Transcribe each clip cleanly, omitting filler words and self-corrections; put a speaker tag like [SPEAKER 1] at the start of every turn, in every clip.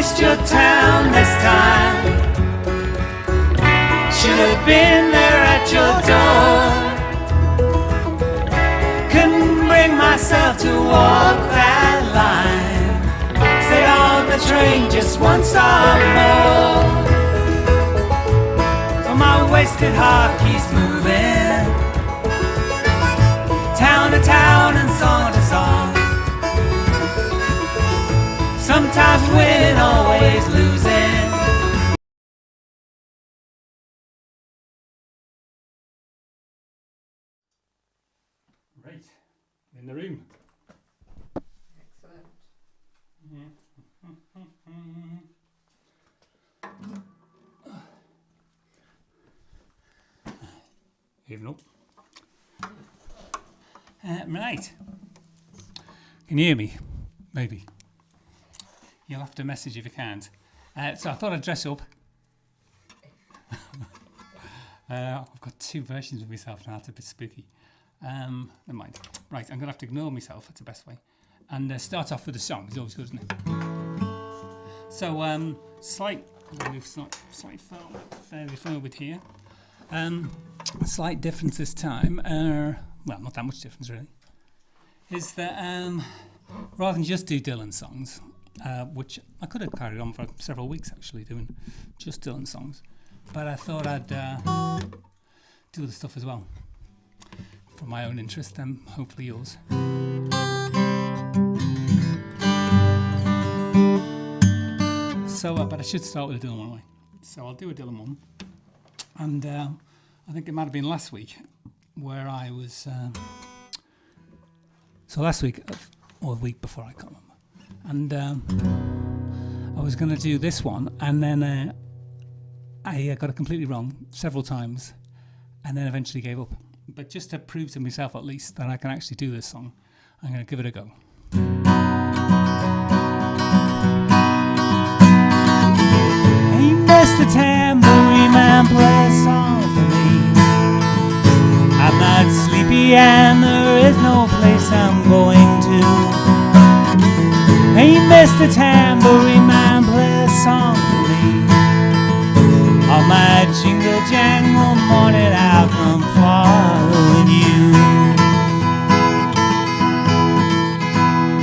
[SPEAKER 1] missed your town this time. Should have been there at your door. Couldn't bring myself to walk that line. Stayed on the train just once or more. So my wasted heart keeps moving, town to town and song to song. Sometimes winning, always losing.
[SPEAKER 2] Right, in the room.
[SPEAKER 3] Excellent.
[SPEAKER 2] Yeah. Even up. Right. Can you hear me? Maybe. You'll have to message if you can't. So I thought I'd dress up. I've got two versions of myself now. It's a bit spooky. Never mind. Right, I'm going to have to ignore myself. That's the best way. And start off with a song. It's always good, isn't it? So, slight fairly forward here. A slight difference this time. Well, not that much difference really. Is that rather than just do Dylan songs, which I could have carried on for several weeks actually doing just Dylan songs, but I thought I'd do other stuff as well for my own interest and hopefully yours. So, but I should start with a Dylan one anyway. So I'll do a Dylan one, and I think it might have been last week where I was. So last week or the week before, I can't remember. And I was going to do this one, and then I got it completely wrong several times, and then eventually gave up. But just to prove to myself at least that I can actually do this song, I'm going to give it a go. Hey, Mr. Tambourine Man, play a song for me. I'm not sleepy and there is no place I'm going to. Hey, Mr. Tambourine Man, play a song for me. On my jingle jangle morning I'll come following you.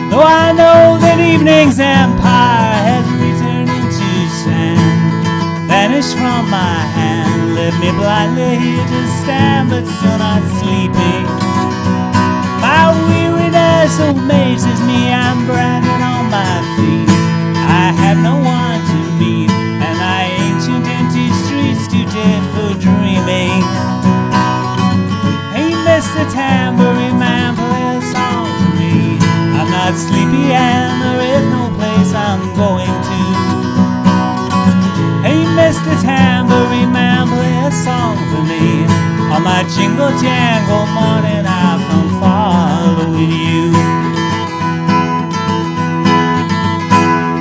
[SPEAKER 2] Though I know that evening's empire has returned into sand, vanished from my hand, left me blindly here to stand, but still not sleeping. My weariness amazes me, I'm branded on my feet. I have no one to meet, and my ancient empty streets too dead for dreaming. Hey, Mr. Tambourine Man, play a song for me. I'm not sleepy and there is no place I'm going to. Hey, Mr. Tambourine Man, play a song for me. On my jingle jangle morning I'll come following you.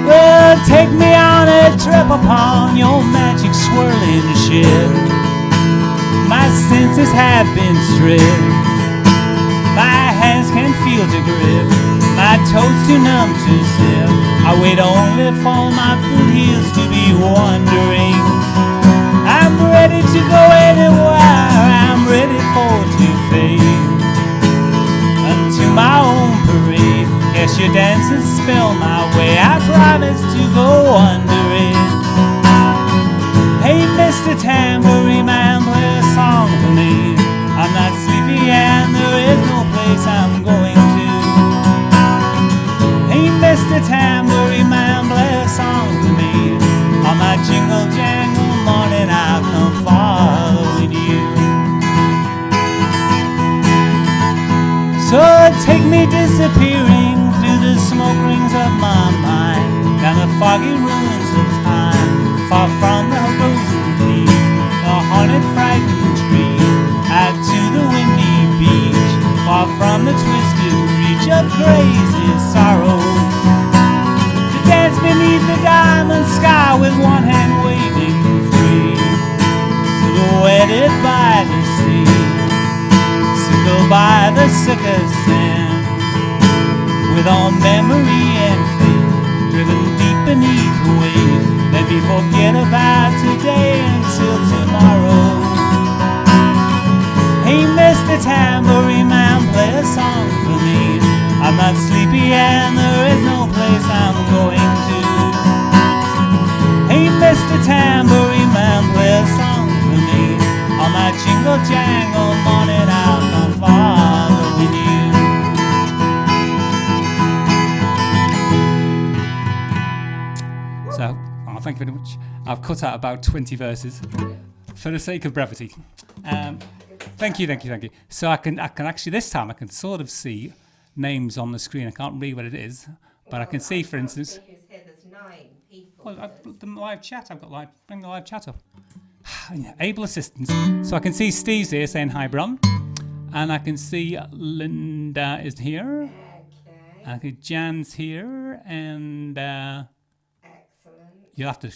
[SPEAKER 2] Well, take me on a trip upon your magic swirling ship. My senses have been stripped, my hands can't feel to grip, my toes too numb to step. I wait only for my foot heels to be wandering. I'm ready to go anywhere, I'm ready for to fade unto my own parade. Cast your dancing spell my way, I promise to go under it. Hey, Mr. Tambourine Man, play a song for me. I'm not sleepy and there is no place I'm going to. Hey, Mr. Tambourine Man, play a song for me. On my jingle jangle morning I'll come following you. So take me disappearing through the smoke rings of my mind, down the foggy ruins of time, far from the rosy peak, the haunted frightened tree, out to the windy beach, far from the twisted reach of crazy sorrow. To dance beneath the diamond sky with one hand waving free, silhouetted by the sea, sickled by the sicker sand, with all memory and faith driven deep beneath the waves. Oh, thank you very much. I've cut out about 20 verses for the sake of brevity. Thank you. So I can actually this time I can sort of see names on the screen. I can't read what it is, but I can see, for instance.
[SPEAKER 3] There's 9 people.
[SPEAKER 2] Well, the live chat. I've got bring the live chat up. Able assistance. So I can see Steve's here saying hi, Bron, and I can see Linda is here.
[SPEAKER 3] Okay.
[SPEAKER 2] I think Jan's here, and
[SPEAKER 3] Excellent.
[SPEAKER 2] you'll have to.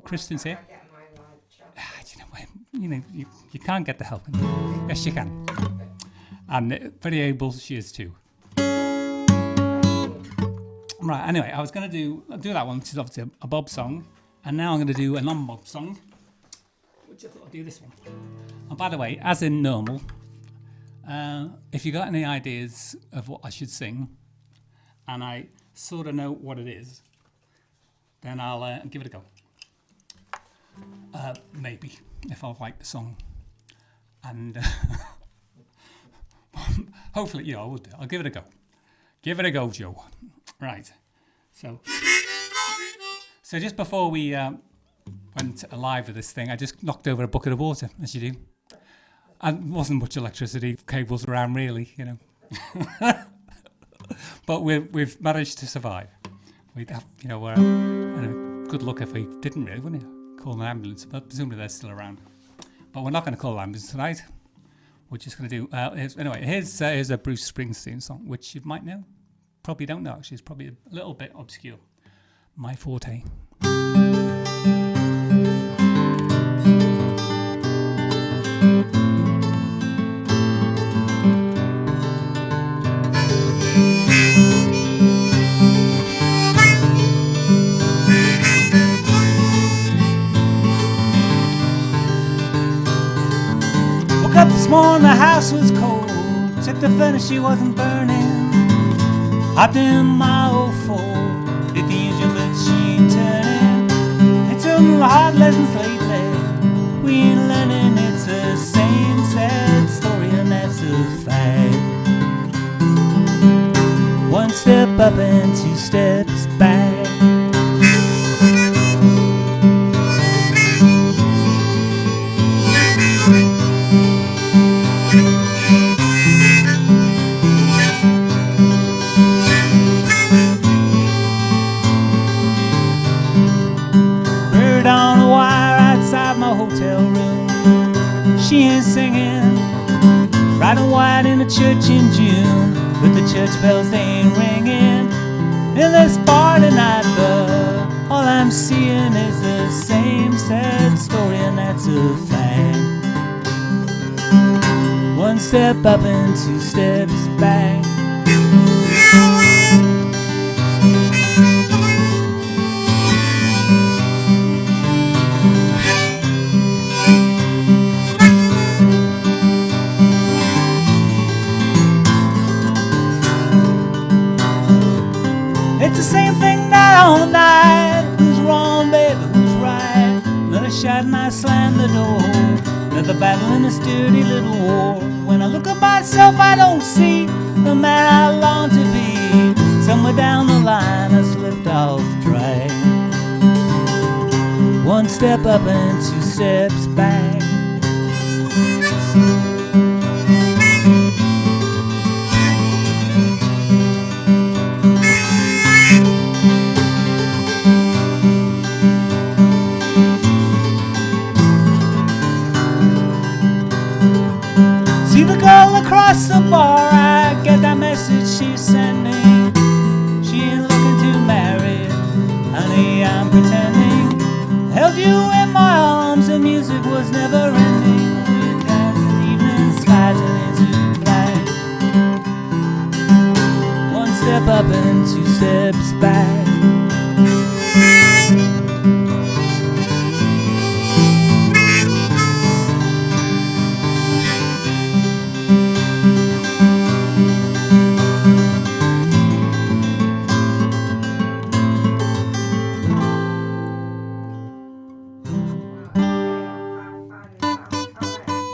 [SPEAKER 2] Kristen's here.
[SPEAKER 3] I get my live chat.
[SPEAKER 2] You can't get the help. Yes, you can. And very able she is too. Right. Anyway, I was going to do that one, which is obviously a Bob song, and now I'm going to do a non-Bob song, which I thought I'd do this one. And by the way, as in normal, if you got any ideas of what I should sing, and I sort of know what it is, then I'll give it a go. Maybe, if I like the song. And hopefully, I would. I'll give it a go. Give it a go, Joe. Right. So just before we went live with this thing, I just knocked over a bucket of water, as you do. And there wasn't much electricity cables around, really, But we've managed to survive. We'd have, good luck if we didn't really, wouldn't you? Call an ambulance, but presumably they're still around. But we're not going to call an ambulance tonight. We're just going to do. Here's a Bruce Springsteen song, which you might know. Probably don't know, actually. It's probably a little bit obscure. My forte. Woke up this morning, the house was cold. Checked the furnace, she wasn't burning. Hopped in my old Ford, did the engine but she ain't turning. It took me hard lessons lately, we ain't learning. It's the same sad story and that's a fact. One step up and 2 steps back. Hotel room, she ain't singing, bright and white in the church in June, but the church bells they ain't ringing. In this bar tonight, but all I'm seeing is the same sad story, and that's a fact. One step up and 2 steps back. It's the same thing night on night. Who's wrong, baby, who's right? Another shot and I slam the door. Another battle in this dirty little war. When I look at myself, I don't see the man I long to be. Somewhere down the line, I slipped off track. One step up and 2 steps back. See the girl across the bar, I get that message she's sending. She ain't looking to marry, honey, I'm pretending. Held you in my arms, the music was never ending. We danced in the evening sky till into black. One step up and 2 steps back.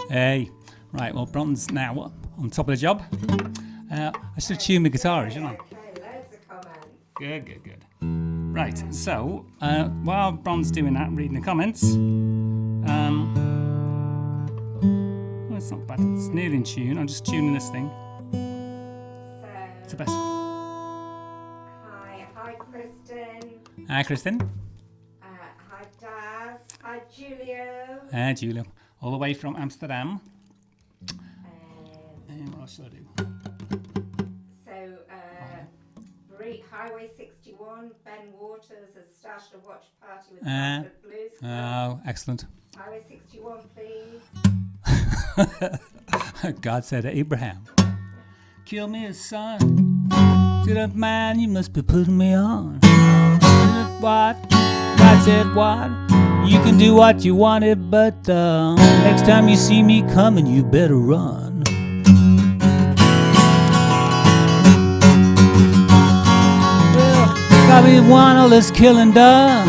[SPEAKER 2] Hey, right, well, Bron's now on top of the job. I should tune my guitar, shouldn't I?
[SPEAKER 3] Okay, loads of comments.
[SPEAKER 2] Good. Right, so while Bron's doing that, reading the comments, well, it's not bad. It's nearly in tune. I'm just tuning this thing. It's the best.
[SPEAKER 3] Hi, Kristen.
[SPEAKER 2] Hi, Kristen.
[SPEAKER 3] Hi, Daz. Hi, Julio.
[SPEAKER 2] Hi, Julio. All the way from Amsterdam. And what else should I do?
[SPEAKER 3] Highway 61, Ben Waters has started a watch party with the Blues Club.
[SPEAKER 2] Oh, excellent.
[SPEAKER 3] Highway 61, please.
[SPEAKER 2] God said to Abraham, kill me a son. To that man, you must be putting me on. What? God said what? You can do what you wanted, but next time you see me coming, you better run. Probably want all this killing done.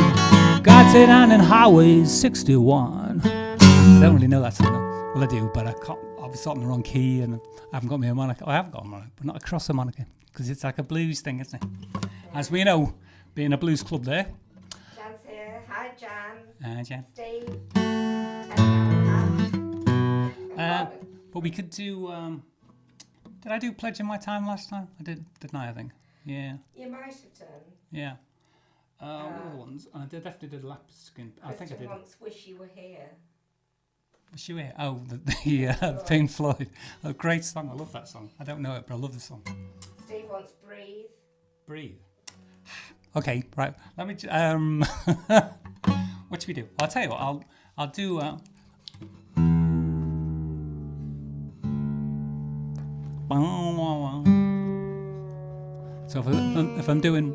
[SPEAKER 2] God said I'm in Highway 61. I don't really know that song though. Well, I do, but I can't. I was in the wrong key and I haven't got me a harmonica. I have got a harmonica, but not across a harmonica because it's like a blues thing, isn't it? As we know, being a blues club there.
[SPEAKER 3] Jan's here. Hi, Jan.
[SPEAKER 2] Hi, Jan.
[SPEAKER 3] Steve.
[SPEAKER 2] But we could do. Did I do Pledging My Time last time? I did, didn't I think? Yeah.
[SPEAKER 3] You might have done.
[SPEAKER 2] Yeah. What other ones? I definitely did Lap Skin. I think I did.
[SPEAKER 3] Once Wish You Were Here.
[SPEAKER 2] Wish You Were Here? Oh, the Pink Floyd. A great song. I love that song. I don't know it, but I love the song.
[SPEAKER 3] Steve wants Breathe.
[SPEAKER 2] Breathe. Okay, right. Let me. What should we do? I'll tell you what. I'll do. So if I'm doing.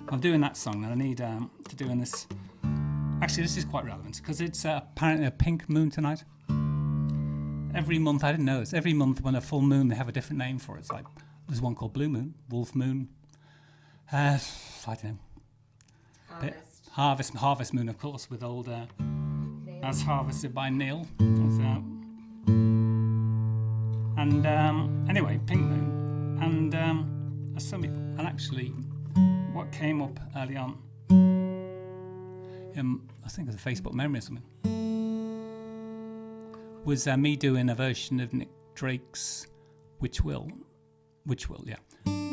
[SPEAKER 2] I'm doing that song, and I need to do in this. Actually, this is quite relevant because it's apparently a pink moon tonight. Every month, I didn't know this. Every month, when a full moon, they have a different name for it. It's like there's one called Blue Moon, Wolf Moon. I don't know. Harvest Moon, of course, with old As Harvested by Neil. And anyway, Pink Moon, and actually, what came up early on, I think it was a Facebook memory or something, was me doing a version of Nick Drake's Which Will, yeah,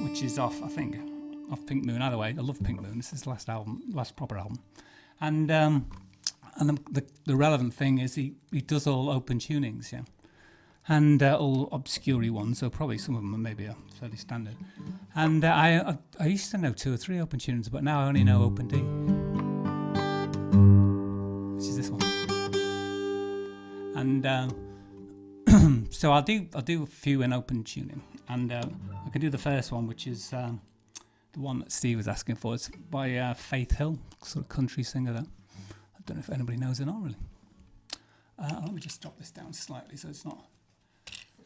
[SPEAKER 2] which is off Pink Moon. Either way, I love Pink Moon. This is the last proper album, and the relevant thing is he does all open tunings, yeah. And all obscure ones, so probably some of them are maybe fairly standard. And I used to know 2 or 3 open tunes, but now I only know open D, which is this one. And so I'll do a few in open tuning, and I can do the first one, which is the one that Steve was asking for. It's by Faith Hill, sort of country singer. Though I don't know if anybody knows it or not really. Let me just drop this down slightly so it's not.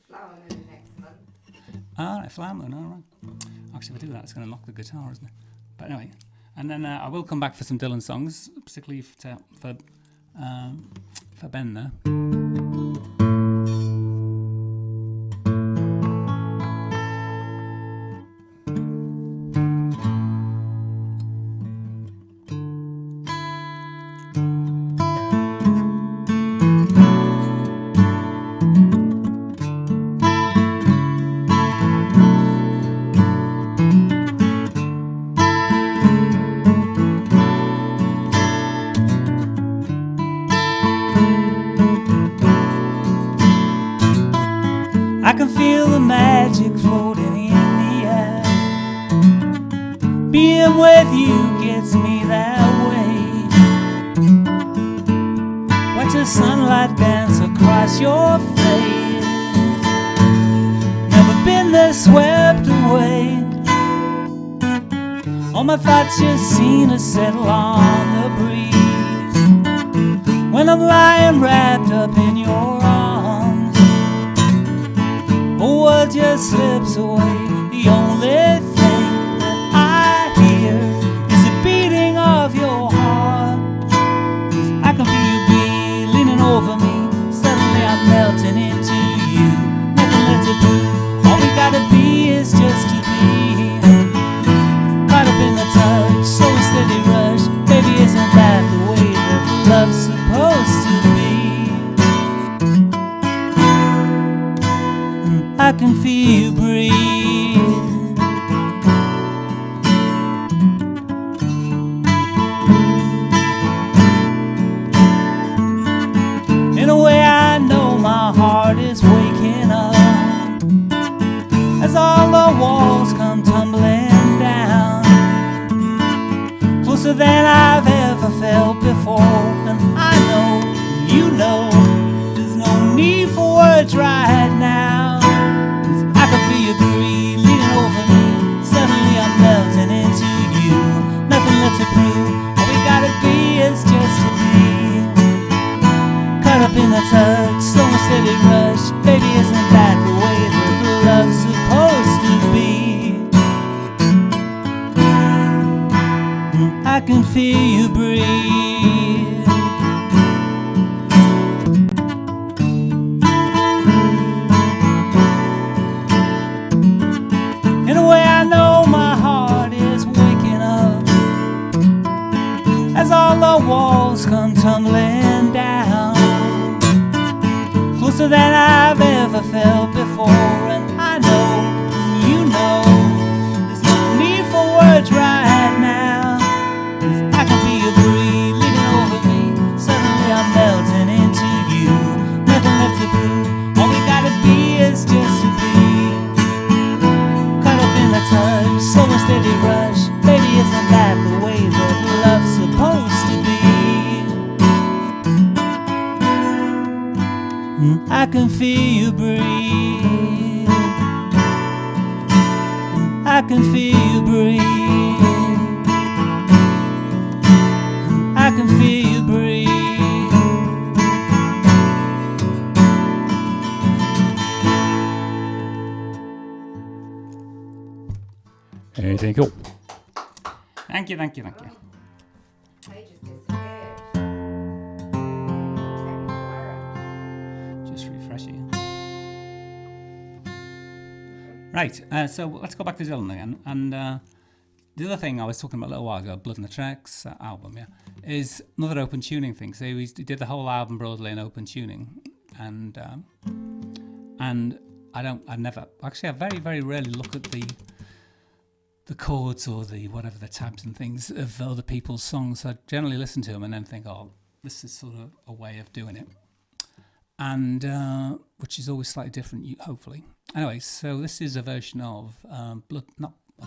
[SPEAKER 3] Flower Moon next month.
[SPEAKER 2] All right, Flower Moon, all right. Actually, if I do that, it's going to knock the guitar, isn't it? But anyway, and then I will come back for some Dylan songs, particularly for Ben there. I can feel the magic floating in the air. Being with you gets me that way. Watch the sunlight dance across your face. Never been this swept away. All my thoughts just seem to settle on the breeze. When I'm lying wrapped up in your arms, the world just slips away. The only thing that I hear is the beating of your heart. I can feel you be leaning over me. Suddenly I'm melting into you. Nothing left to do. All we gotta be can feel you breathe. In a way I know my heart is waking up as all the walls come tumbling down, closer than I've ever felt before. And I know, you know, there's no need for words right now, 'cause I can feel you breathe leaning over me. Suddenly I'm melting into you, nothing left to prove. All we gotta be is just to be caught up in the touch, slow and steady rush. Baby, isn't that the way that love's supposed to be? I can feel you breathe. I can feel you breathe. I can feel you breathe. Hey, thank you. Thank you, thank you, thank you.
[SPEAKER 3] They just disappeared.
[SPEAKER 2] Just refreshing. Right, so let's go back to Dylan again. And the other thing I was talking about a little while ago, Blood in the Tracks album, yeah, is another open tuning thing. So he did the whole album broadly in open tuning, and I very, very rarely look at the chords or the whatever the tabs and things of other people's songs. I generally listen to them and then think, oh, this is sort of a way of doing it, and which is always slightly different, hopefully. Anyway, so this is a version of a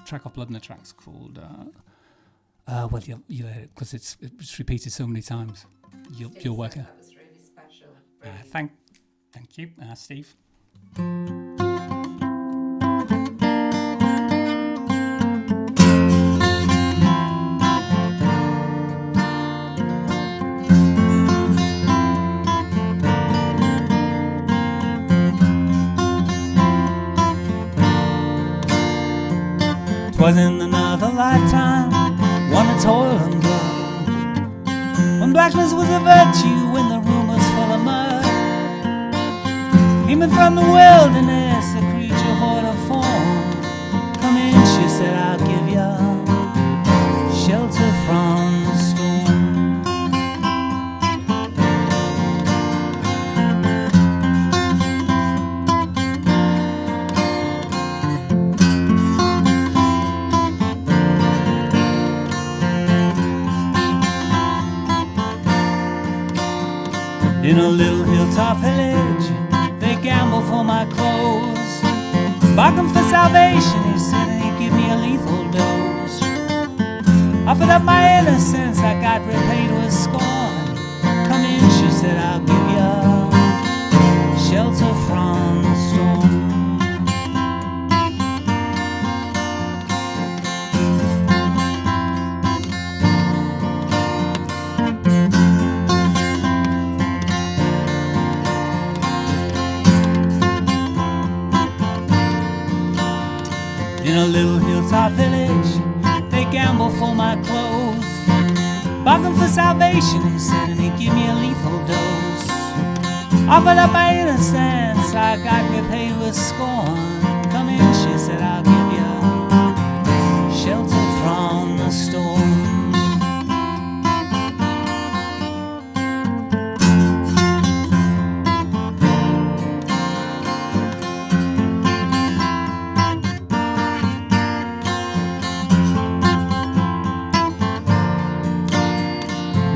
[SPEAKER 2] track off Blood in the Tracks called well, you'll hear it because it's repeated so many times. You'll work it.
[SPEAKER 3] That was really special.
[SPEAKER 2] Thank you, Steve. 'Twas in another lifetime, one of toil and blood, when blackness was a virtue, when the room was full of mud. Came from the wilderness, a creature void of form. Come in, she said, I'll give ya shelter from the storm. In a little hilltop village, they gamble for my clothes. Bargain for salvation, he said, and he'd give me a lethal dose. Offered up my innocence, I got repaid with scorn. Come in, she said, I'll give you shelter from the storm. In a little hilltop village, they gamble for my clothes. Bargain for salvation, he said, and he'd give me a lethal dose. Offered up my innocence, I got repaid with scorn. Come in, she said, I'll give you shelter from the storm.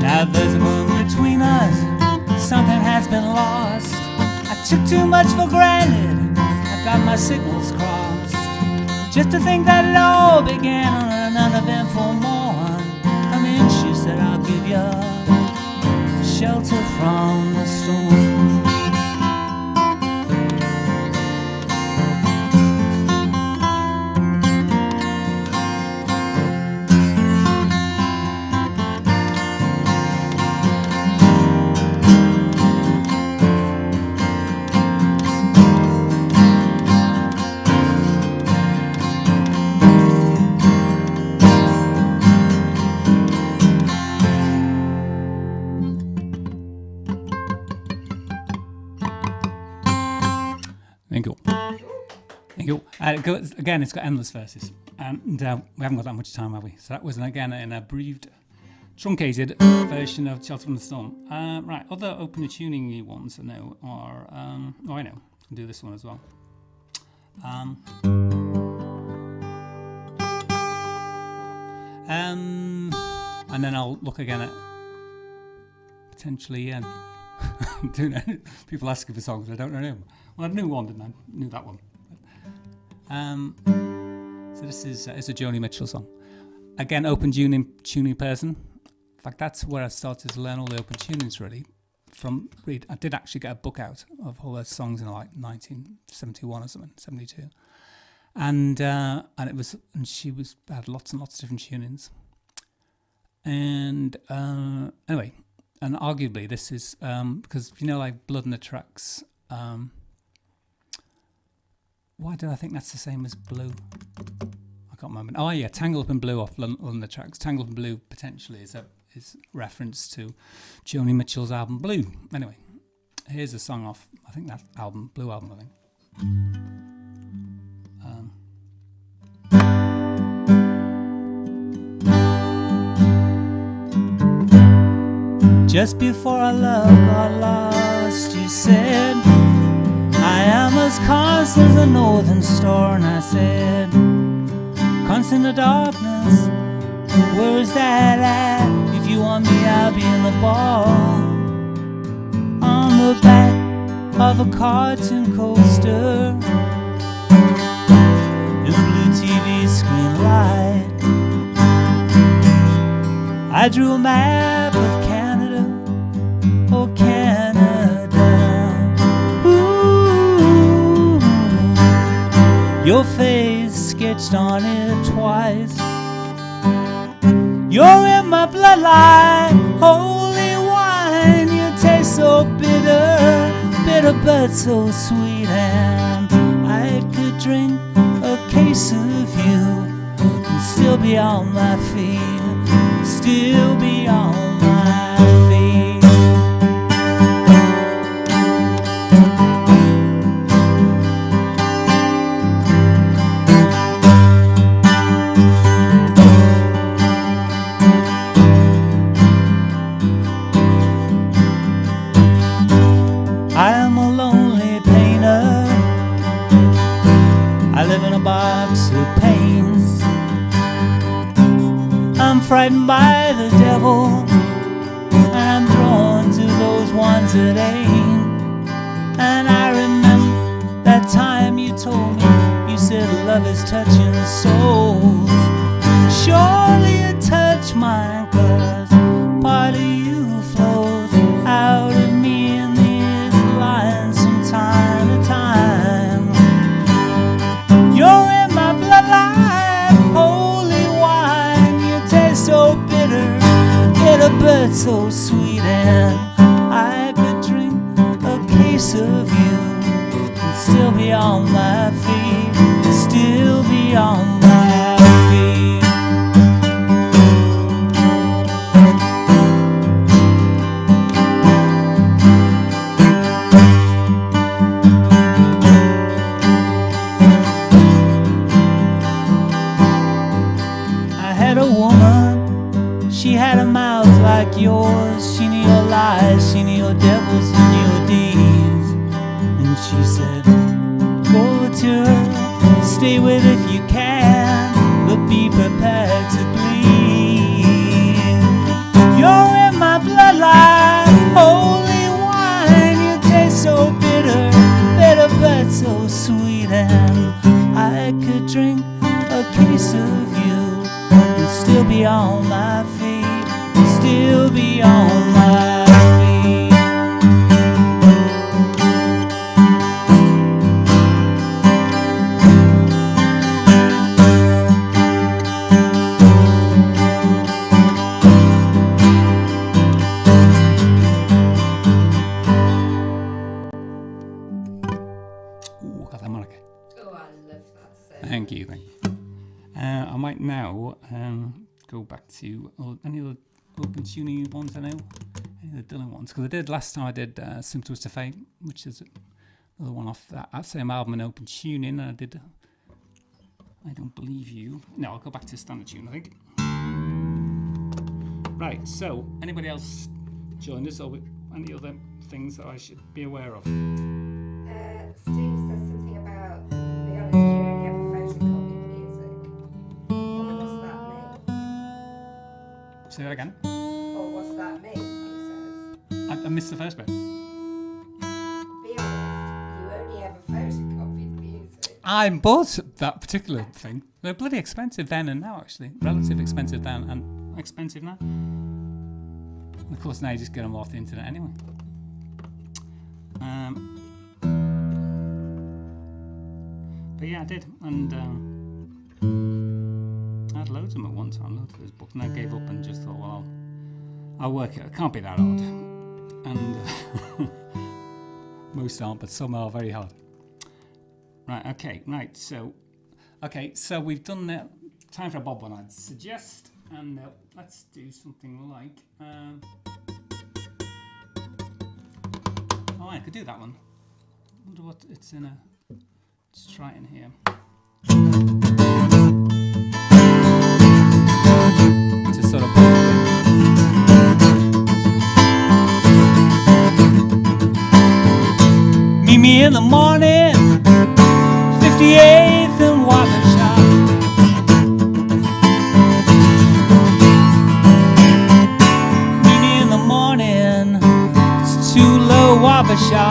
[SPEAKER 2] Now there's a moon between us, something has been lost. I took too much for granted, I got my signals crossed. Just to think that it all began on an uneventful morn. Come in, she said, I'll give you shelter from the storm. Again, it's got endless verses, and we haven't got that much time, have we? So that was again an abbreviated, truncated version of Shelter from the Storm. Right, other opener tuning ones I know are. I know. I can do this one as well. And then I'll look again at potentially. People asking for songs I don't know. Well, I knew one, didn't I? I knew that one. So this is it's a Joni Mitchell song. Again, open tuning person. In fact, that's where I started to learn all the open tunings really. I did actually get a book out of all those songs in like 1971 or something, 72. And she had lots and lots of different tunings. And anyway, and arguably this is because like Blood in the Tracks. Why did I think that's the same as Blue? I can't remember. Oh yeah, Tangled Up in Blue off Blood in the Tracks. Tangled Up in Blue potentially is reference to Joni Mitchell's album Blue. Anyway, here's a song off I think that album, Blue album I think. Just before our love got lost, you said, I am as constant as a northern star. And I said, constant the darkness, where is that at? If you want me, I'll be in the bar, on the back of a cartoon coaster, in the blue TV screen light. I drew a map of Canada, oh Canada. Ooh, your face sketched on it twice. You're in my bloodline, holy wine. You taste so bitter, bitter but so sweet. And I could drink a case of you and still be on my feet, still be on my feet. I am a lonely painter. I live in a box of pains. I'm frightened by the devil, and I'm drawn to those ones that ain't. And I remember that time you told me, you said love is touching souls. Surely it touched mine, 'cause part of you flows out of me in these lines from time to time. You're in my bloodline, holy wine. You taste so bitter, bitter but so sweet. And I could drink a case of you and still be on my feet, still be on my feet. I had a woman, she had a mouth like yours. She knew your lies, she knew your devils and your deeds. And she said, go to her, stay with her if you can, but be prepared to bleed. You're in my bloodline, holy wine. You taste so bitter, bitter but so sweet. And I could drink a case of you and still be on my feet, still be on my feet. Ooh, got that harmonica.
[SPEAKER 3] Oh, I love that song.
[SPEAKER 2] Thank you. I might now go back to any of the open tuning ones I know, any of the Dylan ones, because I did last time. I did Symptoms to Fate, which is another one off that same album in open tuning. And I did I don't believe you. No, I'll go back to standard tune, I think. Right, so anybody else join us, or any other things that I should be aware of?
[SPEAKER 3] Steve says something about, be honest, you only have a photocopied music. What does that mean?
[SPEAKER 2] Say that again.
[SPEAKER 3] Or what's that mean, he says.
[SPEAKER 2] I missed the first bit.
[SPEAKER 3] Be honest, you only have a photocopied music.
[SPEAKER 2] I bought that particular thing. They're bloody expensive then and now, actually. Relative expensive then and expensive now. And of course, now you just get them off the internet anyway. But yeah, I did. And I had loads of them at one time, loads of those books. And I gave up and just thought, well, I'll work it. It can't be that hard. And most aren't, but some are very hard. Right, okay, right, so we've done the time for a bob one, I'd suggest, and let's do something like, I could do that one. I wonder what it's in let's try it in here. It's a sort of meet me in the morning, 58th and Waukesha. Meet me in the morning, it's too low, Waukesha.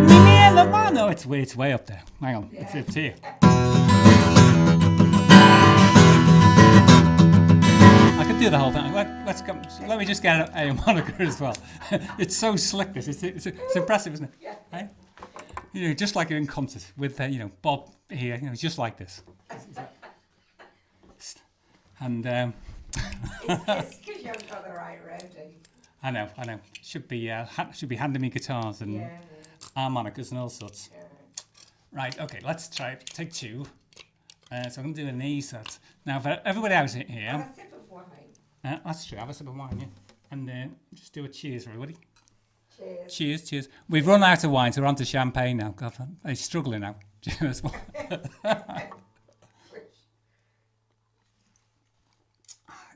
[SPEAKER 2] Meet me in the morning. No, it's way up there. Hang on, it's here. I could do the whole thing. Let's come. Let me just get a moniker as well. It's so slick. This. It's impressive, isn't it?
[SPEAKER 3] Yeah.
[SPEAKER 2] Right? You know, just like you're in concert with Bob here. You know, just like this. And
[SPEAKER 3] It's because you haven't got the right roadie.
[SPEAKER 2] I know. Should be handing me guitars and harmonicas and all sorts.
[SPEAKER 3] Yeah.
[SPEAKER 2] Right. Okay. Let's try it. Take two. So I'm going to do an E set now for everybody else here.
[SPEAKER 3] Have a sip of wine.
[SPEAKER 2] That's true. Have a sip of wine, yeah. And just do a cheers for everybody.
[SPEAKER 3] Cheers.
[SPEAKER 2] Cheers. We've run out of wine, so we're on to champagne now. God, I'm struggling now.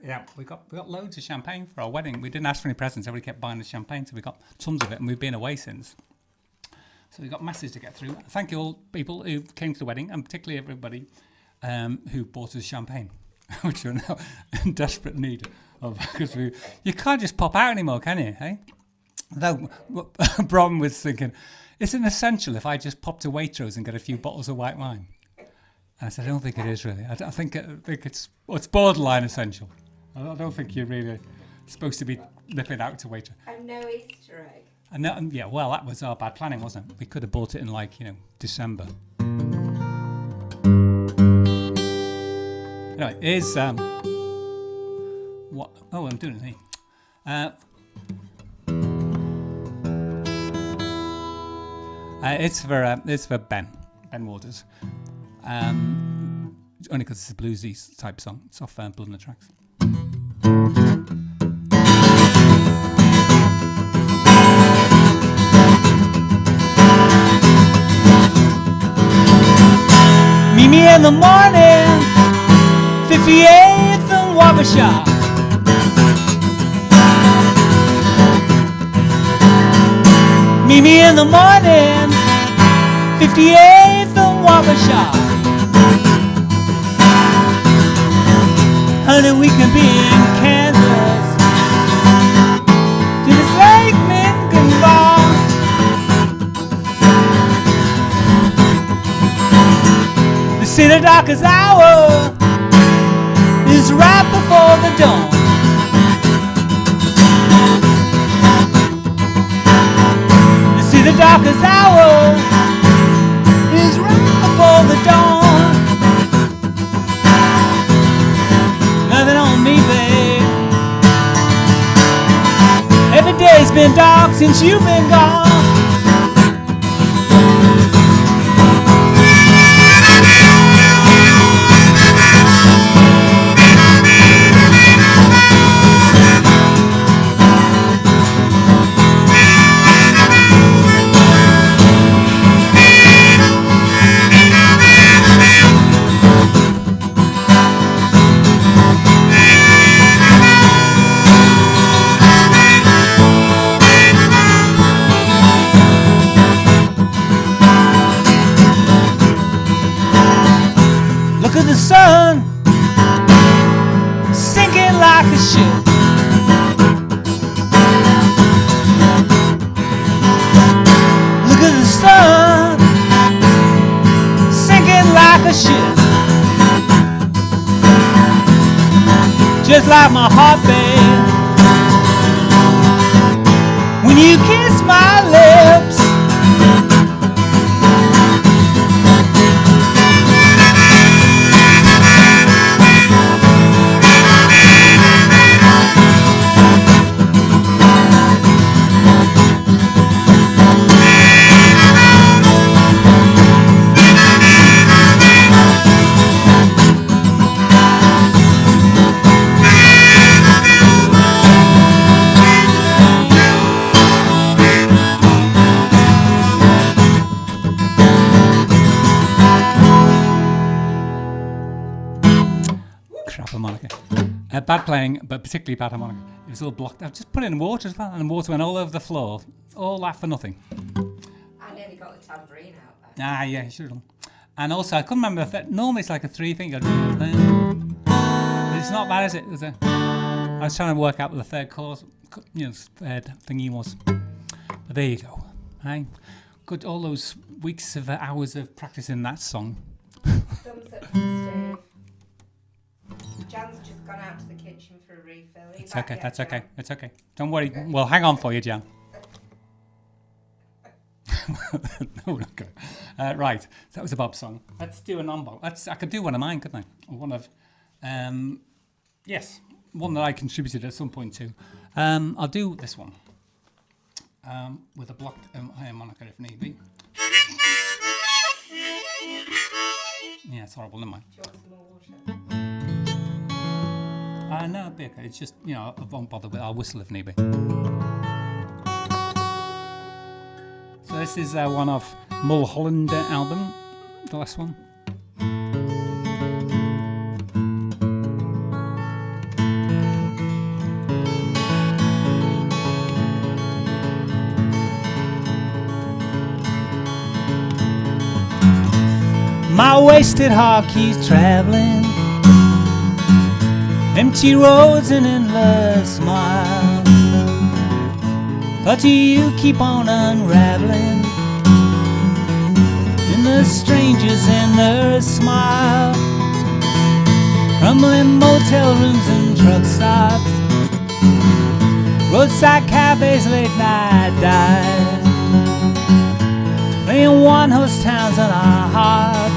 [SPEAKER 2] Yeah, we got loads of champagne for our wedding. We didn't ask for any presents. Everybody kept buying us champagne, so we got tons of it, and we've been away since. So we've got masses to get through. Thank you all people who came to the wedding, and particularly everybody who bought us champagne, which we're now in desperate need of, because you can't just pop out anymore, can you? Hey, though Bron was thinking, it's an essential if I just pop to Waitrose and get a few bottles of white wine. And I said, I don't think it is really. I think it's borderline essential. I don't think you're really supposed to be nipping out to Waitrose.
[SPEAKER 3] And no Easter egg.
[SPEAKER 2] And yeah, well, that was our bad planning, wasn't it? We could have bought it in December. Anyway, here's what? Oh, I'm doing it here. It's for Ben Waters. Only because it's a bluesy type song. It's off Blood on the Tracks. Meet me in the morning, 58th and Waukesha. Meet me in the morning, 58th and Waukesha. Honey, we can be in Kansas to this Lake Michigan bar. They say the darkest hour is right before the dawn. They say the darkest hour is right before the dawn. Nothing on me, babe. Every day's been dark since you've been gone. like my heartbeat when you kiss my lips. Crap harmonica. Bad playing, but particularly bad harmonica. It was all blocked. I've just put it in water as well, and the water went all over the floor. All that for nothing.
[SPEAKER 3] I nearly got the tambourine out there.
[SPEAKER 2] Ah, yeah, you should have done. And also, I couldn't remember. Normally, it's like a 3-finger. But it's not that, is it? I was trying to work out what the third chord, third thingy was. But there you go. Right? Good. All those weeks of hours of practicing that song.
[SPEAKER 3] Thumbs up from Steve. Jan's just gone out to the kitchen for a refill.
[SPEAKER 2] It's okay. That's okay. It's okay. Don't worry. We'll hang on for you, Jan. No, not good. Right. So that was a Bob song. Let's do a non-Bob. I could do one of mine, couldn't I? Or one of, yes, one that I contributed at some point to. I'll do this one with a blocked harmonica if need be. Yeah, it's horrible, never mind.
[SPEAKER 3] Do you want some more water?
[SPEAKER 2] No, it'll be okay. It's just, I won't bother with it. I'll whistle if need be. So this is one of Mulholland album, the last one. My wasted heart keeps traveling, empty roads and endless smiles. Thought you keep on unraveling in the strangers and their smile. Crumbling motel rooms and truck stops, roadside cafes, late night dives, playing one-horse towns in our hearts.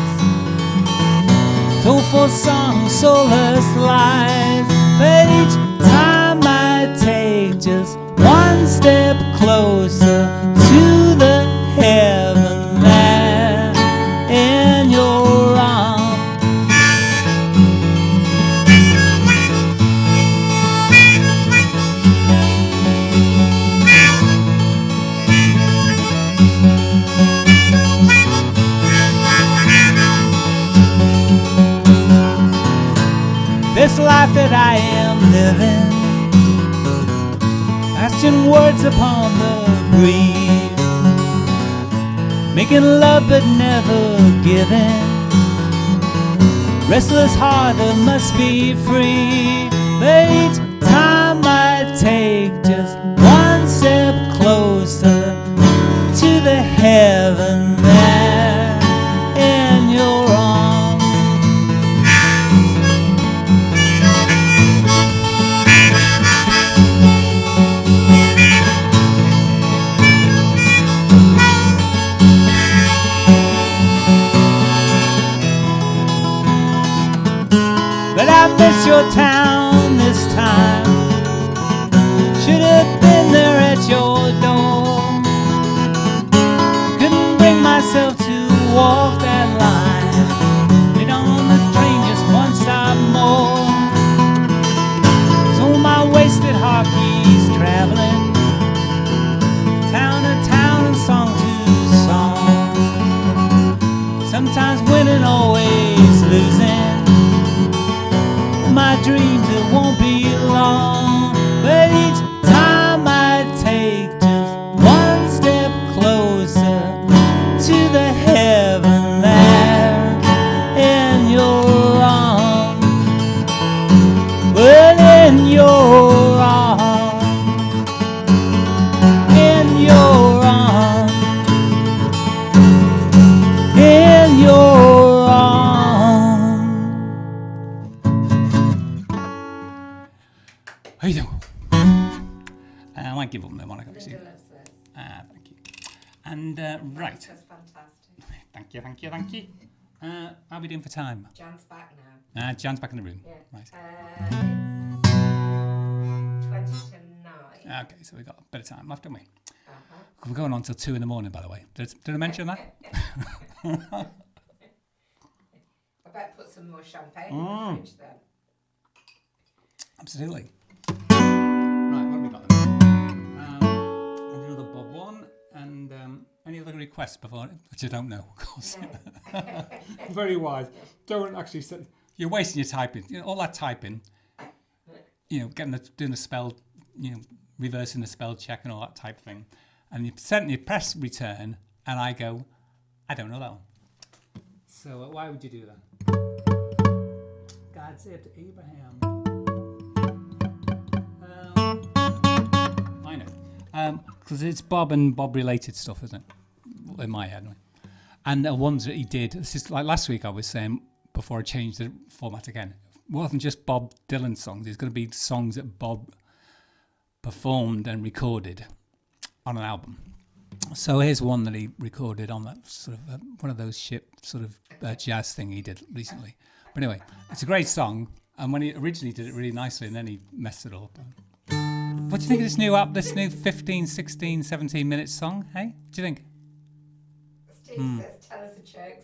[SPEAKER 2] Soulful songs, soulless lies. But each time I take just one step closer to the heaven there in your arms. This life that I am living, casting words upon the breeze, making love but never giving, restless heart that must be free. But each time I take just one step closer to the heaven there in your arms. But I miss your town this time. Should have been there at your door. Couldn't bring myself to walk that line. Get on the train just one stop more. So my wasted heart keeps traveling, town to town and song to song. Sometimes winning, always losing. My dream album, the Monica.
[SPEAKER 3] Linda loves this.
[SPEAKER 2] Thank you. And right.
[SPEAKER 3] That's fantastic.
[SPEAKER 2] Thank you. How are we doing for time?
[SPEAKER 3] Jan's back now.
[SPEAKER 2] Jan's back in the room.
[SPEAKER 3] Yeah.
[SPEAKER 2] Right.
[SPEAKER 3] It's 20 to 9.
[SPEAKER 2] Okay, so we've got a bit of time left, don't we?
[SPEAKER 3] Uh-huh.
[SPEAKER 2] We're going on till 2 in the morning, by the way. Did I mention that?
[SPEAKER 3] I better put some more champagne in the fridge then.
[SPEAKER 2] Absolutely. Right, what have we got then? And another Bob one, and any other requests before, which I don't know, of course.
[SPEAKER 3] No.
[SPEAKER 2] Very wise. Don't actually say, you're wasting your typing. You know, all that typing, doing the spell, reversing the spell check and all that type of thing. And you press return, and I go, I don't know that one. So why would you do that? God said to Abraham. I know. Because it's Bob and Bob related stuff, isn't it? In my head, anyway. And the ones that he did, this is like last week I was saying, before I changed the format again, it wasn't just Bob Dylan songs, it's going to be songs that Bob performed and recorded on an album. So here's one that he recorded on that sort of one of those jazz thing he did recently. But anyway, it's a great song, and when he originally did it really nicely, and then he messed it all up. What do you think of this new 15, 16, 17 minute song? Hey, what do you think?
[SPEAKER 3] Steve says, tell us a joke.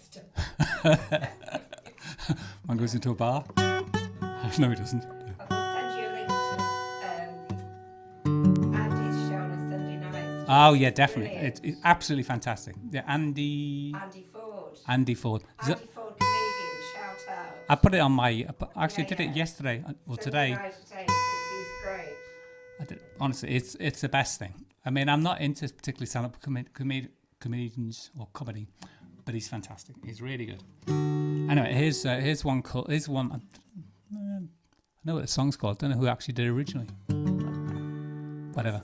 [SPEAKER 2] One goes into a bar. No, he doesn't.
[SPEAKER 3] I'll send you a link to Andy's show on a Sunday night.
[SPEAKER 2] Oh yeah, definitely. It's absolutely fantastic. Yeah, Andy Ford.
[SPEAKER 3] Andy Ford, comedian, shout out.
[SPEAKER 2] I put it on my. Actually, I did it yesterday. Well, today.
[SPEAKER 3] Sunday night at 8 because he's great.
[SPEAKER 2] I did, honestly, it's the best thing. I mean, I'm not into particularly stand-up comedians or comedy, but he's fantastic. He's really good. Anyway, here's one called. Here's one. I know what the song's called. Don't know who actually did it originally. Whatever.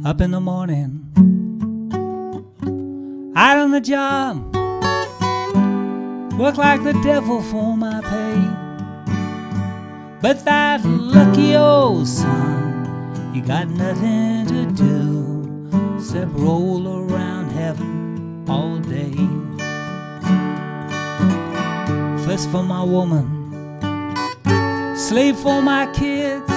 [SPEAKER 2] Up in the morning, out on the job, work like the devil for my pay. But that lucky old son, he got nothing to do except roll around heaven all day. First for my woman, slave for my kids,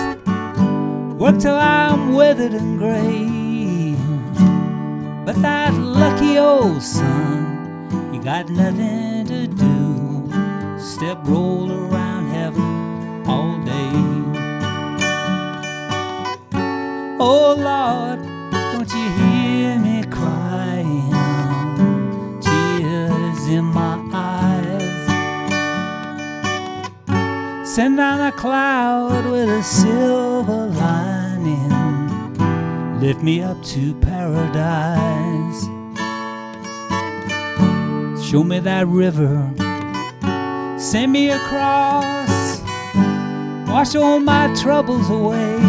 [SPEAKER 2] work till I'm withered and gray. But that lucky old son, he got nothing to do except roll around heaven all day. Oh Lord, don't you hear me crying, tears in my eyes. Send down a cloud with a silver lining, lift me up to paradise. Show me that river, send me across, wash all my troubles away.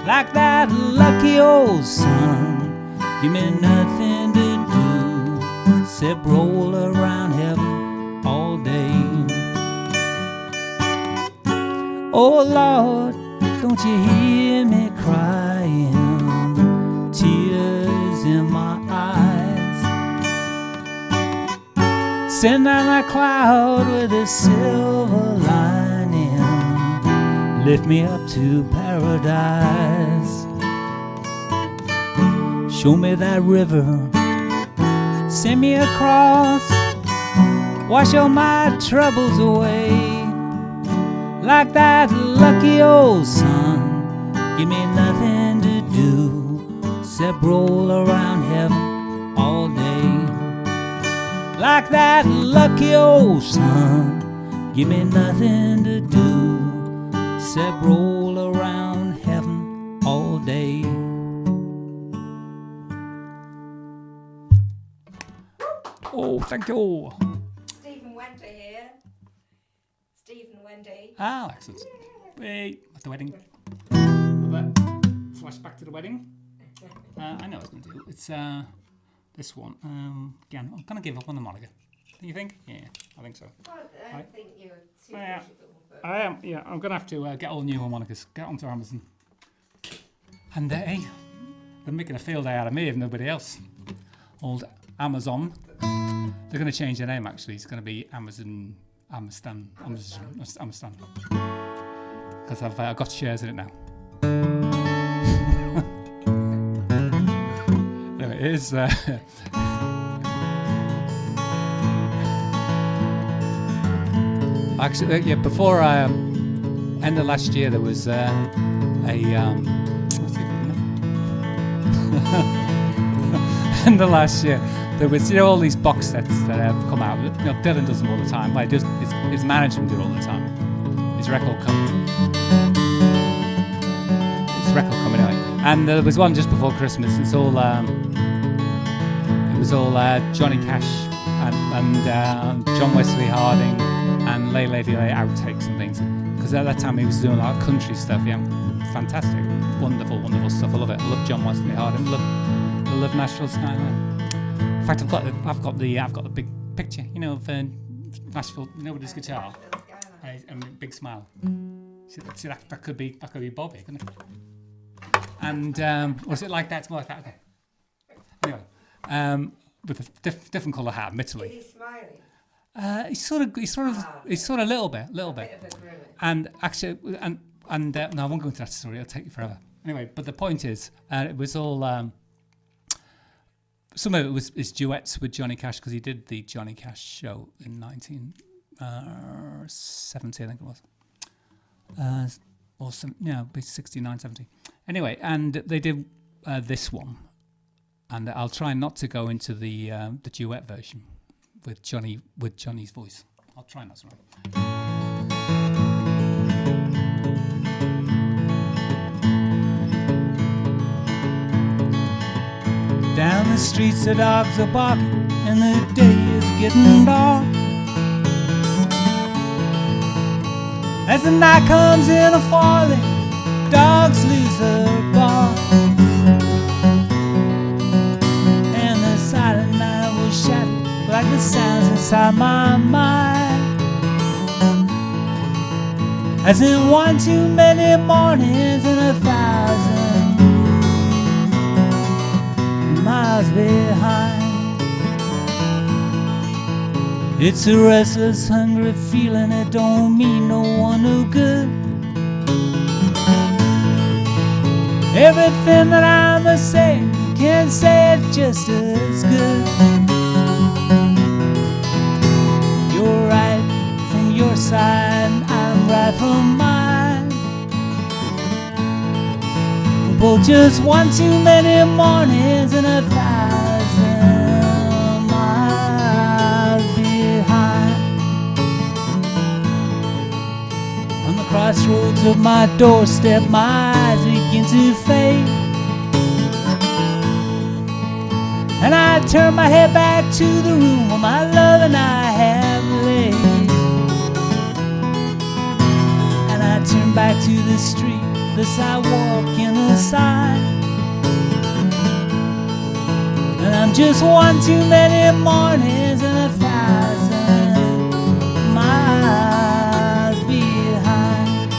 [SPEAKER 2] Like that lucky old son, give me nothing to do except roll around heaven all day. Oh Lord, don't you hear me crying, tears in my eyes. Send down a cloud with a silver lining, lift me up to paradise. Show me that river, send me across, wash all my troubles away. Like that lucky old son, give me nothing to do except roll around heaven all day. Like that lucky old son, give me nothing to do except roll around heaven all day. Oh, thank you.
[SPEAKER 3] Stephen Wendy here. Stephen Wendy.
[SPEAKER 2] Ah, excellent. Wait, at the wedding. Flashback to the wedding. I know what I was going to do. It's this one. Again, I'm going to give up on the Monica. Do you think? Yeah, I think so.
[SPEAKER 3] Well, I think you're too
[SPEAKER 2] Yeah.
[SPEAKER 3] pushable, but
[SPEAKER 2] I am. Yeah, I'm going to have to get all new harmonicas. Get onto Amazon. And hey, they're making a field day out of me if nobody else. Old Amazon. They're going to change their name actually. It's going to be Amazon. Because I've got shares in it now. Anyway, it is. Actually, yeah. Before end of last year, there was what's it called? End of last year. There was, all these box sets that have come out. Dylan does them all the time. Like, his management do it all the time. His record company anyway. And there was one just before Christmas. It was all Johnny Cash and John Wesley Harding and Lay Lady Lay outtakes and things. Because at that time he was doing a lot of country stuff. Yeah, fantastic, wonderful stuff. I love it. I love John Wesley Harding. I love Nashville Skyline. In fact, I've got the big picture, of Nashville, with his guitar and a big smile. See that could be Bobby, couldn't it? And was it like that? It's more like that. Okay. Anyway, with a different colour hat, admittedly.
[SPEAKER 3] Is he smiling?
[SPEAKER 2] He's sort of a little bit. And actually, no, I won't go into that story. It'll take you forever. Anyway, but the point is, it was all. Some of it is duets with Johnny Cash because he did the Johnny Cash show in 1970, I think it was. Or 69, 70. Anyway, and they did this one, and I'll try not to go into the duet version with Johnny's voice. I'll try not to. Down the streets the dogs are barking and the day is getting dark. As the night comes in a falling, dogs lose their bark. And the silent night will shatter like the sounds inside my mind. As in one too many mornings and 1,000 miles behind. It's a restless, hungry feeling. It don't mean no one no good. Everything that I must say, can't say it just as good. You're right from your side, I'm right from mine. We're both just one too many mornings and 1,000 miles behind. On the crossroads of my doorstep, my eyes begin to fade, and I turn my head back to the room where my love and I have laid. And I turn back to the street, the sidewalk and the sign. And I'm just one too many mornings and 1,000 miles behind.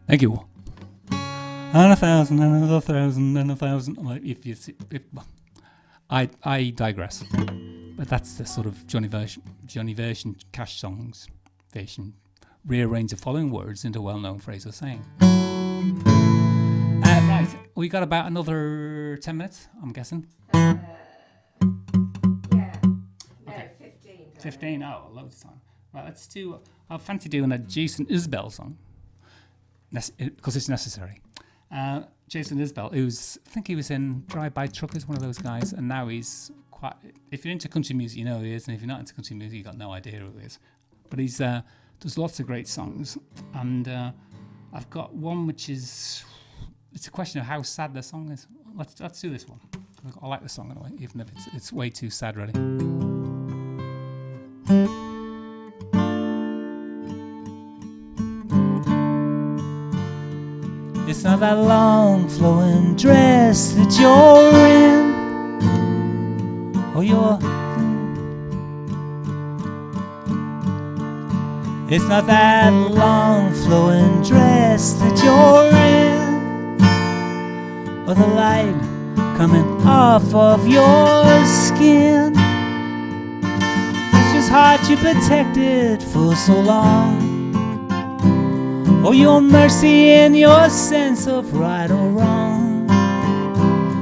[SPEAKER 2] Thank you. And 1,000 and another 1,000 and 1,000. Well, I digress. But that's the sort of Johnny version Cash songs version. Rearrange the following words into well-known phrase or saying. Right, we got about another 10 minutes, I'm guessing.
[SPEAKER 3] Yeah. No,
[SPEAKER 2] Okay.
[SPEAKER 3] 15.
[SPEAKER 2] 15, loads of time. Right, let's do, I fancy doing a Jason Isbell song. Because it's necessary. Jason Isbell, I think he was in Drive-By Truckers, one of those guys, and now he's quite, if you're into country music, you know who he is, and if you're not into country music, you've got no idea who he is. But he's does lots of great songs, and I've got one which is, it's a question of how sad the song is. Let's do this one. I like the song anyway, even if it's way too sad, really. It's not that long flowing dress that you're in, or It's not that long flowing dress that you're in, or the light coming off of your skin. It's just hard you protected for so long, or your mercy and your sense of right or wrong.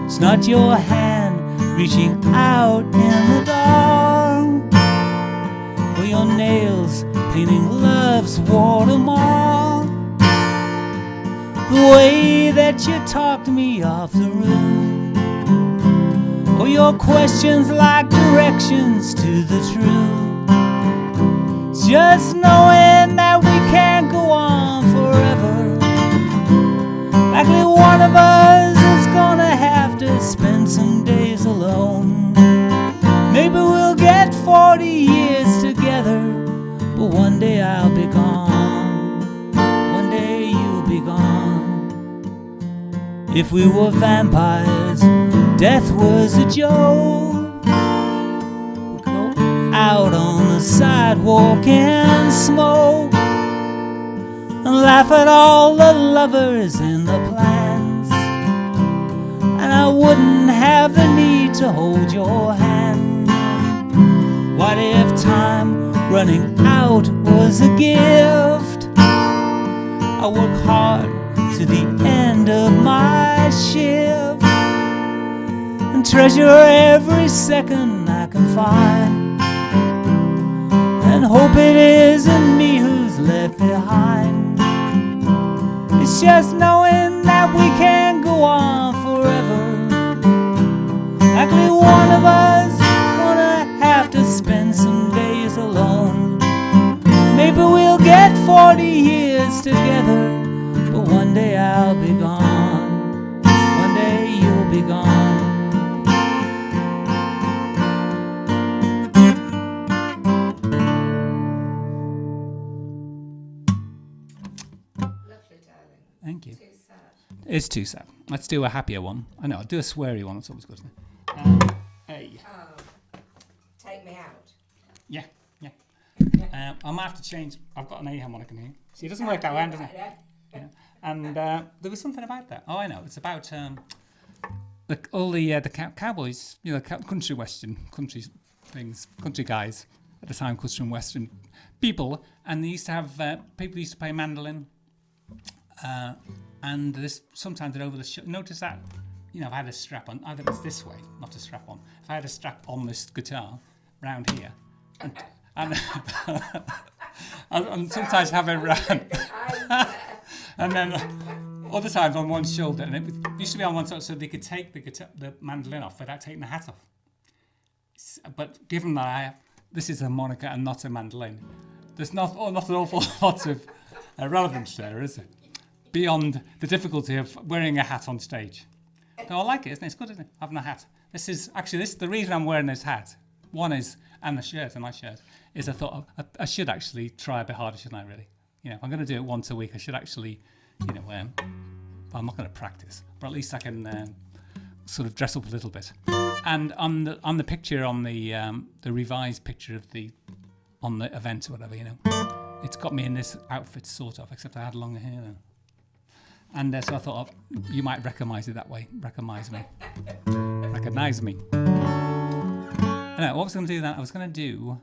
[SPEAKER 2] It's not your hand reaching out in the dark, or your nails painting love's watermark. The way that you talked me off the roof, or your questions like directions to the truth. It's just knowing that we can't go on forever. Likely one of us is gonna have to spend some days alone. Maybe we'll get 40 years together, but one day I'll be gone. One day you'll be gone. If we were vampires, death was a joke. We'd go out on the sidewalk and smoke, and laugh at all the lovers and the plans, and I wouldn't have the need to hold your hand. What if time running out was a gift? I work hard to the end of my shift, and treasure every second I can find, and hope it isn't me who's left behind. It's just knowing that we can't go on forever. Likely one of us gonna have to spend some days alone. Maybe we'll get 40 years together, but one day I'll be gone. One day you'll be gone.
[SPEAKER 3] Lovely, darling.
[SPEAKER 2] Thank you.
[SPEAKER 3] Too sad.
[SPEAKER 2] It's too sad. Let's do a happier one. I know, I'll do a sweary one. It's always good, isn't it? Hey.
[SPEAKER 3] Oh, take me out.
[SPEAKER 2] Yeah, yeah. I might have to change. I've got an A harmonica here. See, it doesn't work that way, does it? Yeah. And there was something about that. Oh, I know. It's about all the cowboys, you know, country western, country things, country guys at the time, country and western people, and they used to have people used to play mandolin, and this sometimes they're over the notice that, you know, if I had a strap on, either it's this way, not a strap on. If I had a strap on this guitar round here, and and sometimes have it round, and then other times on one shoulder, and it used to be on one side so they could take the mandolin off without taking the hat off. But given that this is a harmonica and not a mandolin, there's not an awful lot of relevance there, is it? Beyond the difficulty of wearing a hat on stage. So I like it, isn't it? It's good, isn't it? Having a hat. This is the reason I'm wearing this hat. One is, and the shirt, a nice shirt, is I thought I should actually try a bit harder, shouldn't I, really? You know, if I'm going to do it once a week, I should actually, you know, well, I'm not going to practice, but at least I can sort of dress up a little bit. And on the picture, on the revised picture of on the event or whatever, you know, it's got me in this outfit sort of, except I had longer hair then. And so I thought, you might recognise it that way. Recognise me. Anyway, what was I going to do then? I was going to do...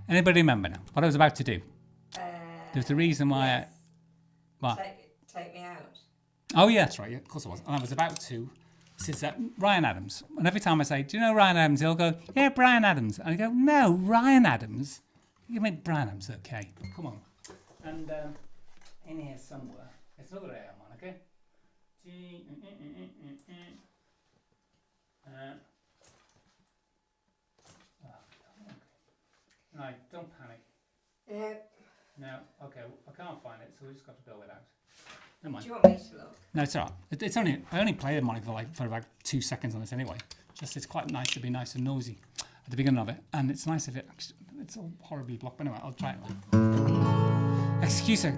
[SPEAKER 2] anybody remember now what I was about to do? There's a reason why
[SPEAKER 3] yes.
[SPEAKER 2] What?
[SPEAKER 3] Take me out.
[SPEAKER 2] Oh, yeah, that's right. Yeah, of course I was. And I was about to... This is Ryan Adams. And every time I say, do you know Ryan Adams? He'll go, yeah, Brian Adams. And I go, no, Ryan Adams. You make Brian Adams, okay. Come on. And... in here somewhere. It's another A harmonica. G. No, don't panic. No, okay, I can't find it, so we just got to go without. Never mind.
[SPEAKER 3] Do you want me to look?
[SPEAKER 2] No, it's alright. It's only I only played a harmonica for about 2 seconds on this anyway. Just it's quite nice to be nice and noisy at the beginning of it, and it's nice if it's all horribly blocked. But anyway, I'll try it now. Excuse me.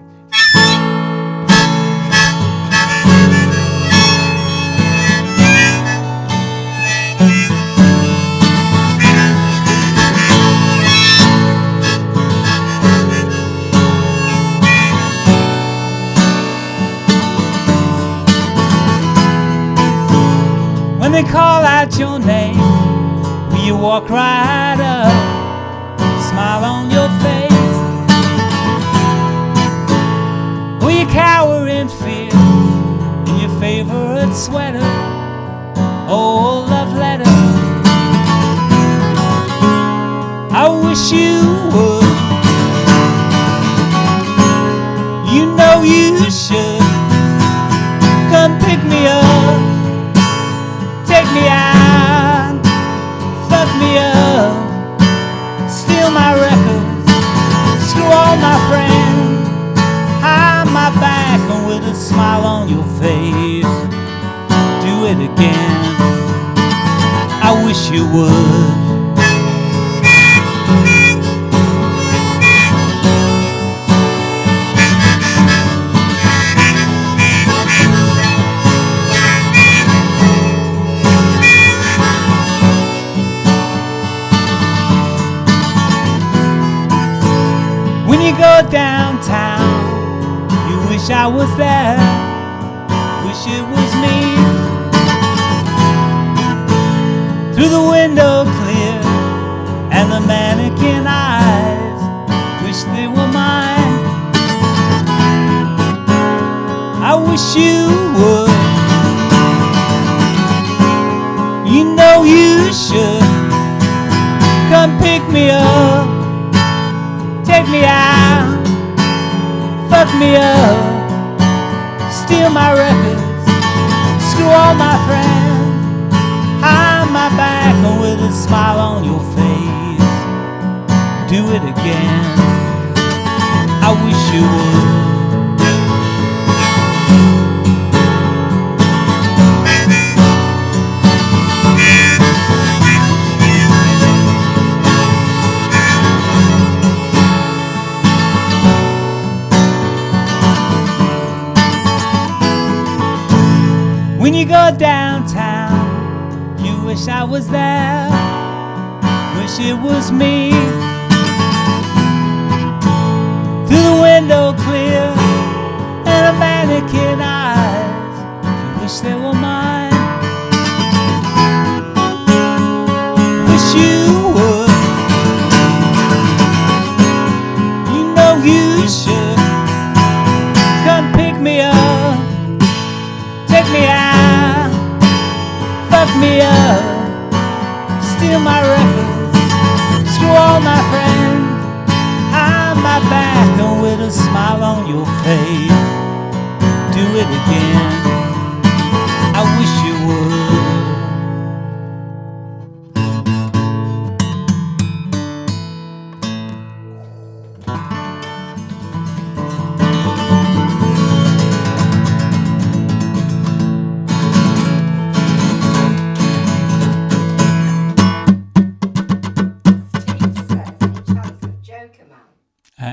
[SPEAKER 2] what's your name? Will you walk right up, smile on your face? Will you cower in fear in your favorite sweater? Oh, love letter. I wish you would. You know you should. Come pick me up, take me out, fuck me up, steal my records, screw all my friends, hide my back and with a smile on your face, do it again. I wish you would. When you go downtown, you wish I was there, wish it was me. Through the window clear and the mannequin eyes, wish they were mine. I wish you would. You know you should. Come pick me up, take me out, fuck me up, steal my records, screw all my friends, hide my back with a smile on your face, do it again. I wish you would. When you go downtown, you wish I was there, wish it was me. Through the window clear and a mannequin eyes, you wish they were mine. Wish you would. You know you should. Come pick me up, take me out, fuck me up, steal my records, screw all my friends, hide my back and with a smile on your face, do it again. I wish you would.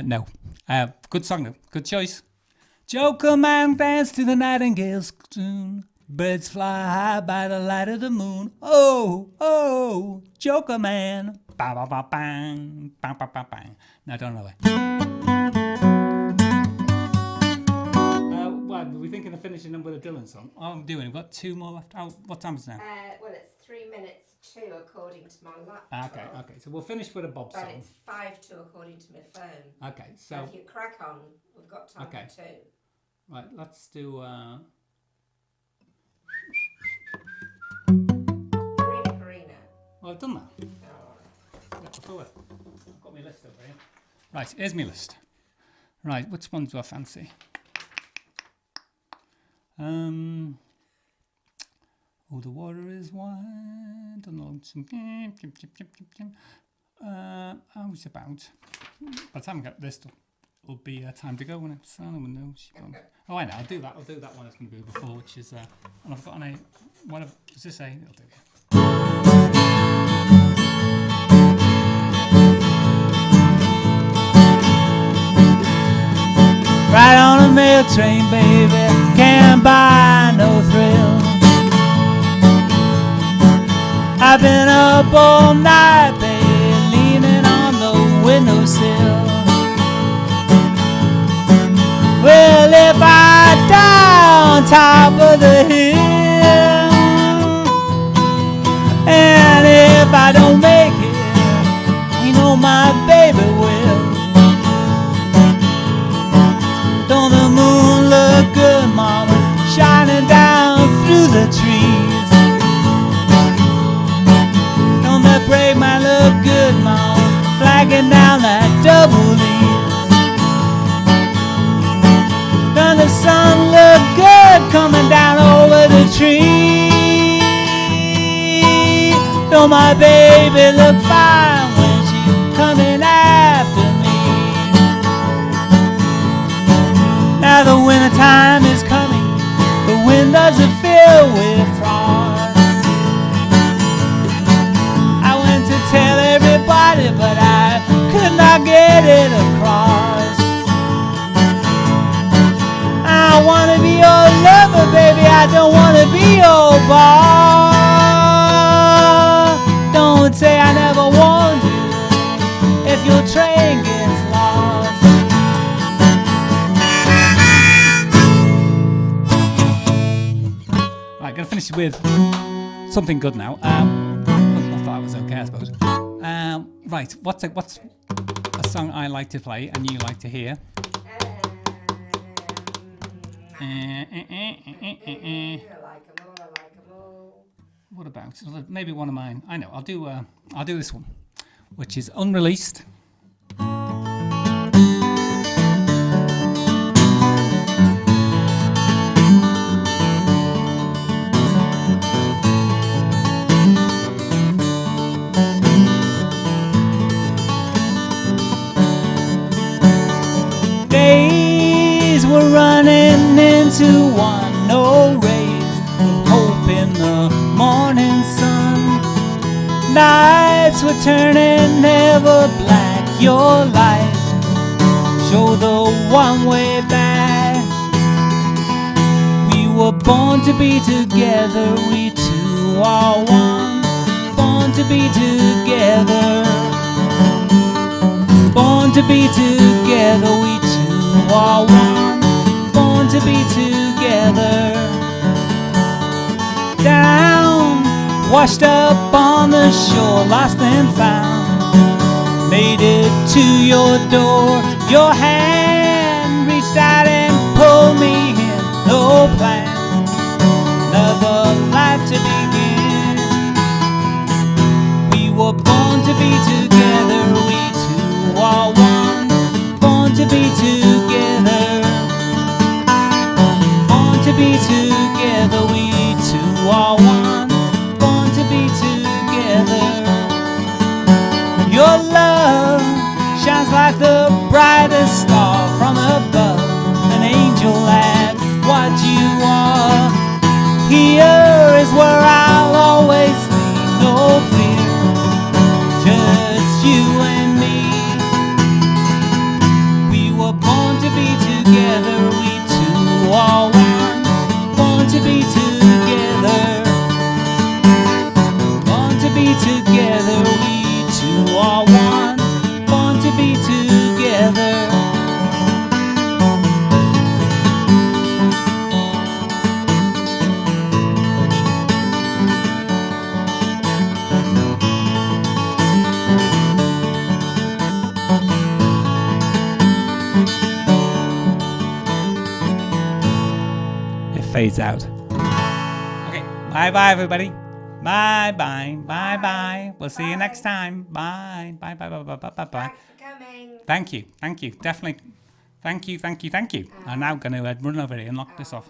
[SPEAKER 2] No. Good song though. Good choice. Joker man dance to the nightingale's tune. Birds fly high by the light of the moon. Oh, oh, Joker man. Ba ba ba bang, bang ba ba bang. No, I don't know it. What were we thinking of finishing them with a Dylan song? Oh, I'm doing. We've got 2 more left. Oh, what time is it now?
[SPEAKER 3] Well, it's 3 minutes to according to my laptop.
[SPEAKER 2] Okay. So we'll finish with a Bob song.
[SPEAKER 3] But it's 5 to according to my phone.
[SPEAKER 2] Okay,
[SPEAKER 3] So if you crack on, we've got time for 2.
[SPEAKER 2] Right, let's do.
[SPEAKER 3] Karina.
[SPEAKER 2] Well, I've done that.
[SPEAKER 3] Oh.
[SPEAKER 2] Before. I've got my list over here. Right, here's my list. Right, which ones do I fancy? Oh, the water is wide. How's it about? By the time I get this, it'll be time to go when it's. No one knows. Oh, I know. I'll do that. I'll do that one. It's going to be before, which is. And I've got an A. What does this say? I'll do it. Right on a mail train, baby, can't buy no thrill. I've been up all night, baby, leaning on the windowsill. Well, if I die on top of the hill, I don't make it, you know my baby will. Don't the moon look good, mama, shining down through the trees? Don't that brave man look good, mama, flagging down that double leaf? Don't the sun look good coming down over the tree? Don't my baby look fine when she's coming after me? Now the winter time is coming, the windows are filled with frost. I went to tell everybody, but I could not get it across. I wanna be your lover, baby, I don't wanna be your boss. Don't say I never warned you if your train gets lost. Right, gonna finish with something good now. I thought it was okay, I suppose. Right, what's a song I like to play and you like to hear? What about maybe one of mine? I know. I'll do this one, which is unreleased. Days were running into one, no rays of hope in the morning sun. Nights were turning ever black. Your light showed the one way back. We were born to be together, we two are one. Born to be together, born to be together, we two are one. Born to be together. Down, washed up on the shore, lost and found. Made it to your door. Your hand reached out and pulled me in. No plan, another life to begin. We were born to be together, we two are one. Born to be together, born to be together, we two are one. Born to be together. Your love shines like the brightest star from above, an angel at what you are. Here is where I'll always lean, no fear, just you and me. We were born to be together, we two are one. Born to be together, born to be together, we two are one. Born to be together. Fades out. Okay, bye everybody. Bye. We'll see you next time. Bye.
[SPEAKER 3] Thanks for coming.
[SPEAKER 2] Thank you, definitely. Thank you. I'm now going to run over here and lock this off.